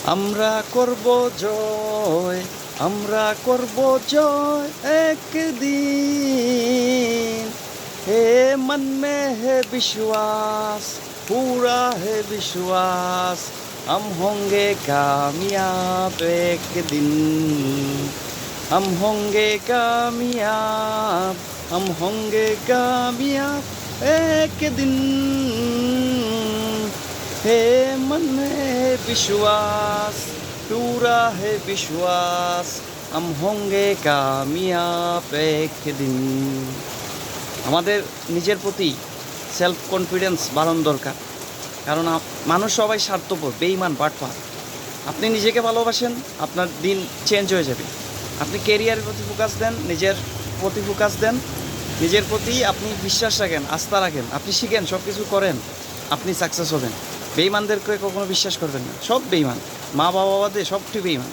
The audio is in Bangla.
আমরা করব জয়, আমরা করব জয় একদিন। हे मन में है विश्वास, पूरा है विश्वास, हम होंगे कामयाब एक दिन। हम होंगे कामयाब, हम होंगे कामयाब एक दिन। हे मन में है विश्वास, पूरा है विश्वास, हम होंगे कामयाब एक दिन। আমাদের নিজের প্রতি সেলফ কনফিডেন্স বাড়ানো দরকার, কারণ মানুষ সবাই স্বার্থপর, বেঈমান, বাটপার। আপনি নিজেকে ভালোবাসেন, আপনার দিন চেঞ্জ হয়ে যাবে। আপনি কেরিয়ারের প্রতি ফোকাস দেন, নিজের প্রতি ফোকাস দেন, নিজের প্রতি আপনি বিশ্বাস রাখেন, আস্থা রাখেন, আপনি শিখেন, সব কিছু করেন, আপনি সাকসেস হবেন। বেঈমানদেরকে কখনো বিশ্বাস করবেন না, সব বেঈমান, মা বাবা বাদে সবটি বেঈমান।